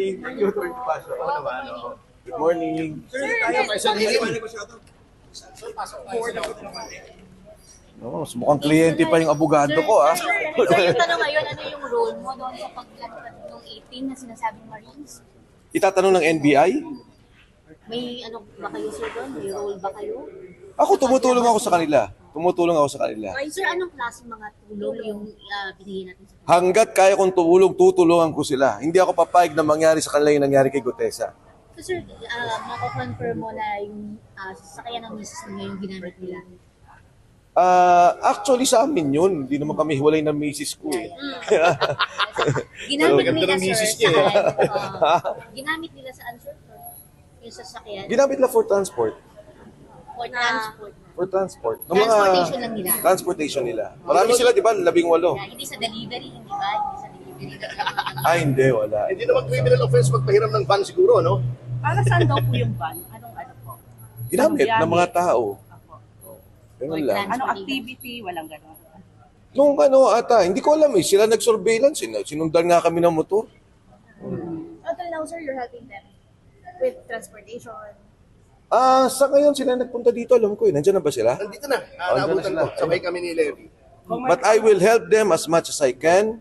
morning. Thank you for pasok. Oo naman. Good morning. Sir, No, mukhang kliyente pa yung abogado ko, ah. Sir, yung tanong ngayon, ano yung role mo doon sa paglatag ng 18 na sinasabing Marines? Itatanong ng NBI? May ano ba kayo, sir, doon? May role ba kayo? Ako, tumutulong ako sa kanila. Tumutulong ako sa kanila. Sir, anong klaseng mga tulong yung binigay natin sa Hanggat kaya kong tumulong, tutulungan ko sila. Hindi ako papayag na mangyari sa kanila yung nangyari kay Gutesa. So, sir, mako-confirm mo na yung sasakyan ng misis mo yung ginamit nila? Actually, sa amin yun. Hindi naman kami hiwalay ng misis ko, eh. Ginamit nila, ng sir, misis niya, ginamit nila saan, sir? Yung sasakyan? Ginamit lang for transport. For transport. For transport. Ng Transportation lang nila. Transportation nila. Marami sila, di ba? 18. Hindi sa delivery, hindi ba? Hindi sa delivery. Ay, hindi. Wala. Hindi naman criminal offense magpahiram ng van siguro, no? Para saan daw po yung van? Anong ano po? Ginamit ng mga tao. Ako. Ganun lang. Anong activity? Walang gano'n. Nung ano ata, hindi ko alam eh. Sila nag-surveillance. Sinundan nga kami ng motor. Until now, sir, you're helping them with transportation. Sa ngayon sila nagpunta dito, alam ko eh. Nandiyan na ba sila? Nandito na. Andyan na Naabutan sila. ko. Sabay kami ni Levi. But I will help them as much as I can.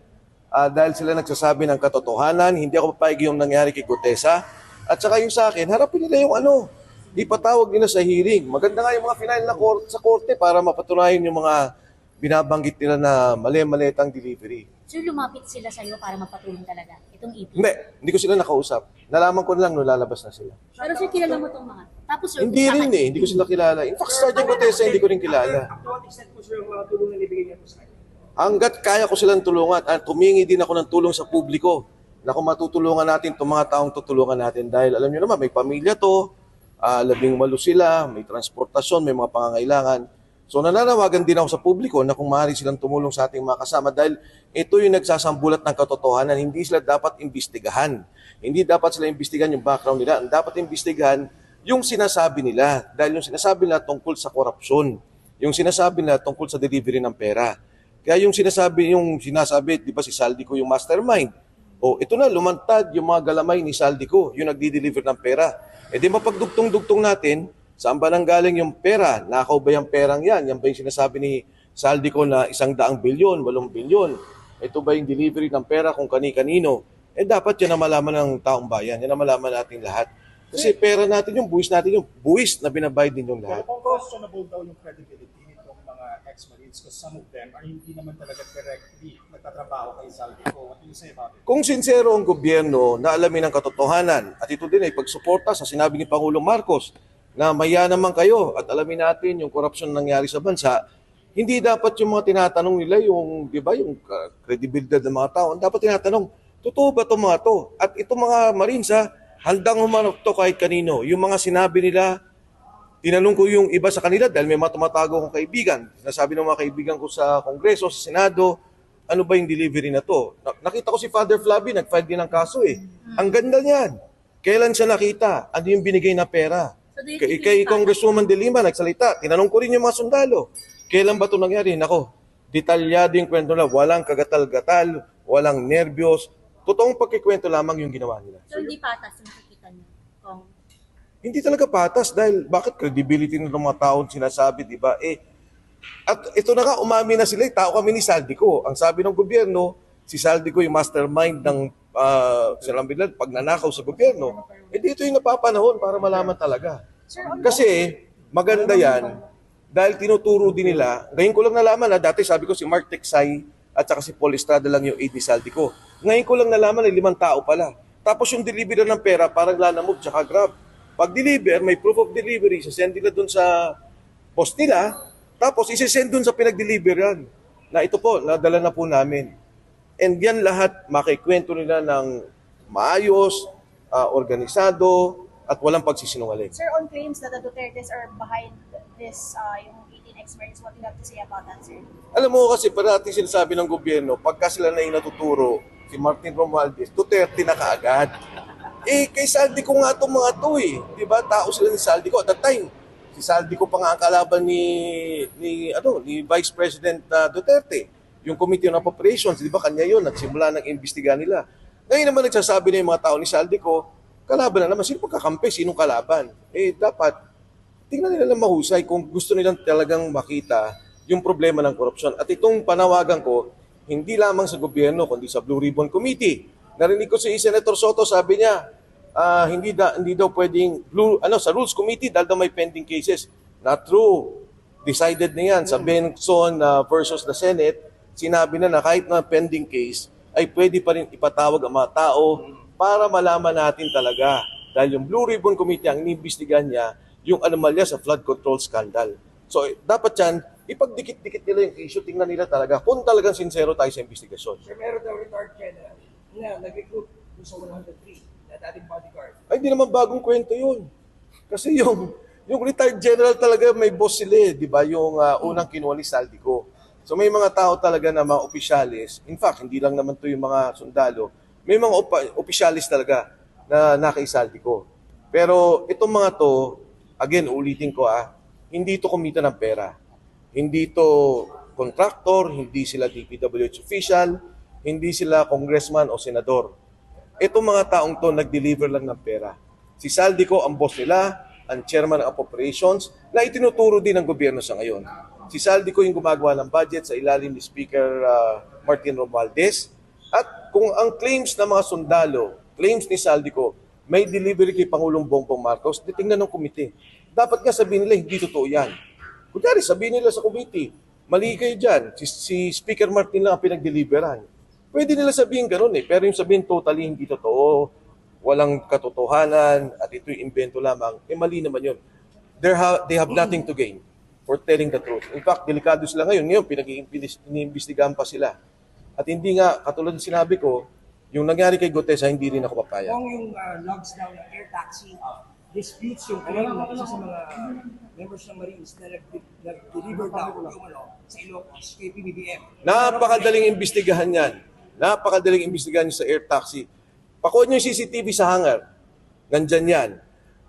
Dahil sila nagsasabi ng katotohanan, hindi ako papayag yung nangyari kay Gutesa. At saka yung sa akin, harapin nila yung ano, ipatawag nila sa hearing. Maganda nga yung mga final na sa korte para mapatunayan yung mga binabanggit nila na mali-malitang delivery. Sir, lumapit sila sa'yo para magpatulong talaga. Itong ipin. Hindi ko sila nakausap. Nalaman ko na lang nung lalabas na sila. Pero sir, kilala mo itong mga. Tapos sir, Hindi rin eh, hindi ko sila kilala. In fact, Sergeant Gutesa, hindi ko rin kilala. To what extent po sir yung mga tulong na nibigay niya po sa kanya? Hanggat kaya ko silang tulungan, at tumingi din ako ng tulong sa publiko na kung matutulungan natin itong mga taong tutulungan natin. Dahil alam nyo naman, may pamilya to, 18 sila, may transportasyon, may mga pangangailangan. So nananawagan din ako sa publiko na kung maaari silang tumulong sa ating mga kasama dahil ito yung nagsasambulat ng katotohanan. Hindi sila dapat imbestigahan. Hindi dapat sila imbestigahan yung background nila. Ang dapat imbestigahan yung sinasabi nila. Dahil yung sinasabi nila tungkol sa korupsyon. Yung sinasabi nila tungkol sa delivery ng pera. Kaya yung sinasabi, di ba si Saldico yung mastermind? O ito na, lumantad yung mga galamay ni Saldico, yung nagdi-deliver ng pera. E di mapagdugtong-dugtong natin, saan ba nang galing yung pera? Nakaw ba yung perang yan? Yan ba yung sinasabi ni Saldico na 100 bilyon, 8 bilyon? Ito ba yung delivery ng pera kung kani-kanino? Eh dapat yan ang malaman ng taong bayan. Yan ang malaman natin lahat. Kasi pera natin yung buwis na binabayad din yung lahat. Pero questionable daw yung credibility nitong mga ex-Marines because some of them are hindi naman talaga directly nagtatrabaho kay Saldico. What do you say about it? Kung sincero ang gobyerno na alamin ang katotohanan at ito din ay pagsuporta sa sinabi ni Pangulong Marcos na maya naman kayo at alamin natin yung korupsyon na nangyari sa bansa, hindi dapat yung mga tinatanong nila yung, di ba, yung kredibilidad ng mga tao. Dapat tinatanong, totoo ba itong mga to? At itong mga Marines, handang humanap to kahit kanino. Yung mga sinabi nila, tinanong ko yung iba sa kanila dahil may mga tumatago akong kaibigan. Sinasabi ng mga kaibigan ko sa Kongreso, sa Senado, ano ba yung delivery na to? Nakita ko si Father Flavi, nag-file din ng kaso eh. Ang ganda niyan. Kailan siya nakita? Ano yung binigay na pera? Kay Congresswoman De Lima, nagsalita. Tinanong ko rin yung mga sundalo. Kailan ba ito nangyari? Nako, detalyado yung kwento nila. Walang kagatal-gatal, walang nervyos. Totoong pagkikwento lamang yung ginawa nila. So, hindi patas yung nakikita niyo. Kung Hindi talaga patas dahil bakit credibility ng mga taong sinasabi, di ba? At ito na nga, umami na sila, tao kami ni Saldico. Ang sabi ng gobyerno, si Saldico yung mastermind ng Silambilad, pagnanakaw sa gobyerno. Dito yung napapanahon para malaman talaga. Kasi maganda yan, dahil tinuturo din nila, ngayon ko lang nalaman na dati sabi ko si Mark Teksay at saka si Paul Estrada lang yung aide ni Saldico. Ngayon ko lang nalaman na 5 tao pala. Tapos yung delivery ng pera, parang Lanamove tsaka Grab. Pag deliver, may proof of delivery, sasend nila dun sa post nila, tapos isisend dun sa pinag-deliveran na ito po, nadala na po namin. And yan lahat, makikwento nila ng maayos, organisado, at walang pagsisinungaling. Sir, on claims that the Dutertes are behind this, yung 18 ex-Marines, what do you have to say about that, sir? Alam mo kasi parati sinasabi ng gobyerno, pagka sila na inatuturo, si Martin Romualdez, Duterte na kaagad. Kay Saldico nga itong mga to eh. Diba? Tao sila ni Saldico. At that time, si Saldico pa nga ang kalaban ni Vice President Duterte. Yung Committee on Appropriations, di ba kanya yun? Nagsimula ng imbestiga nila. Ngayon naman nagsasabi na yung mga tao ni Saldico, kalaban na naman. Sino pagkakampi? Sinong kalaban? Dapat, tingnan nila lang mahusay kung gusto nilang talagang makita yung problema ng korupsyon. At itong panawagan ko, hindi lamang sa gobyerno, kundi sa Blue Ribbon Committee. Narinig ko si Senator Soto, sabi niya, hindi daw pwedeng sa Rules Committee dahil daw may pending cases. Not true. Decided na yan sa Benson versus the Senate. Sinabi na kahit na pending case, ay pwede pa rin ipatawag ang mga tao para malaman natin talaga. Dahil yung Blue Ribbon Committee, ang inimbestigahan niya, yung anomalya sa flood control scandal. So, dapat yan, ipagdikit-dikit nila yung issue, tingnan nila talaga kung talagang sincero tayo sa investigasyon. Sir, meron daw retired general na nag-recruit doon sa 103 na dating bodyguard. Ay, hindi naman bagong kwento yun. Kasi yung retired general talaga may boss sila di ba? Yung unang kinuha ni Saldico. So may mga tao talaga na mga opisyalis, in fact, hindi lang naman to yung mga sundalo, may mga opisyalis talaga na nakaisaldi ko. Pero itong mga to, again, ulitin ko hindi to kumita ng pera. Hindi to contractor, hindi sila DPWH official, hindi sila congressman o senador. Itong mga taong to, nag-deliver lang ng pera. Si Saldico ang boss nila, ang chairman ng appropriations, na itinuturo din ng gobyerno sa ngayon. Si Saldico yung gumagawa ng budget sa ilalim ni Speaker Martin Romualdez. At kung ang claims ng mga sundalo, claims ni Saldico, may delivery kay Pangulong Bongbong Marcos, titingnan ng komite. Dapat nga sabihin nila, hindi totoo yan. Kunyari, sabihin nila sa komite, mali kayo dyan, si Speaker Martin lang ang pinag-deliveran. Pwede nila sabihin ganun pero yung sabihin totally hindi totoo, walang katotohanan, at ito'y invento lamang, mali naman yun. They have nothing to gain for telling the truth. In fact, delikado sila ngayon. Ngayon, pinag-iimbestigahan pa sila. At hindi nga, katulad ng sinabi ko, yung nangyari kay Gutesa, hindi rin ako papayag. Kung yung logs daw ng air taxi disputes yung claim ng isa sa mga members ng Marines na nag-deliver daw sa Ilocos kay PBBM. Napakadaling imbestigahan yan. Napakadaling imbestigahan sa air taxi. Pakunin nyo yung CCTV sa hangar. Nandyan yan.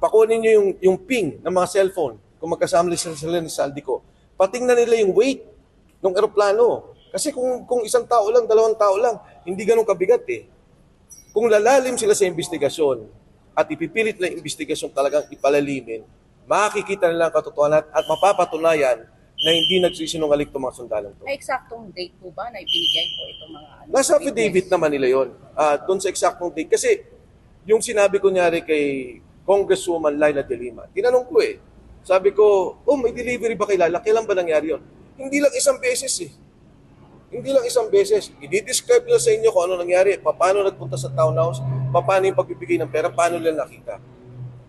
Pakunin nyo yung ping ng mga cellphone kung magkasama sila ni Saldico. Patingnan nila yung weight ng eroplano. Kasi kung isang tao lang, dalawang tao lang, hindi ganun kabigat Kung lalalim sila sa investigasyon at ipipilit na investigasyon talagang ipalalimin, makikita nila ang katotohanan at mapapatunayan na hindi nagsisinungaling itong mga sundalong to. May eksaktong date po ba na ibinigay po itong mga Nasa affidavit naman nila yon. Doon sa eksaktong date. Kasi yung sinabi ko nyari kay Congresswoman Laila De Lima, tinanong ko sabi ko, may delivery ba kay Lala? Kailan ba nangyari yun? Hindi lang isang beses Hindi lang isang beses. I-describe nila sa inyo kung ano nangyari, paano nagpunta sa townhouse, paano yung pagbibigay ng pera, paano nila nakita.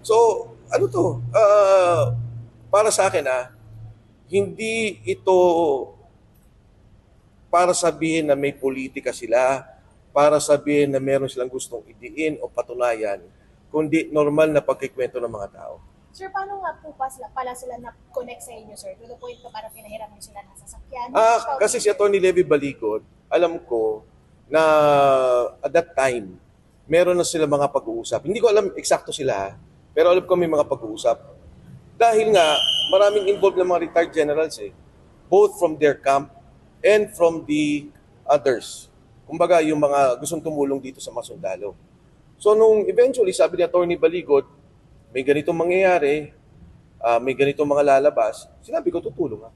So, para sa akin hindi ito para sabihin na may politika sila, para sabihin na meron silang gustong idiin o patunayan, kundi normal na pagkikwento ng mga tao. Sir, paano nga po pala sila na-connect sa inyo, sir? To the point na parang pinahiram niyo sila ng sasakyan? Kasi si Atty. Levy Baligod, alam ko na at that time, meron na sila mga pag-uusap. Hindi ko alam eksakto sila, pero alam ko may mga pag-uusap. Dahil nga, maraming involved na mga retired generals both from their camp and from the others. Kumbaga, yung mga gustong tumulong dito sa mga sundalo. So, nung eventually, sabi ni Atty. Baligod, may ganitong mangyayari, may ganitong mga lalabas, sinabi ko, tutulong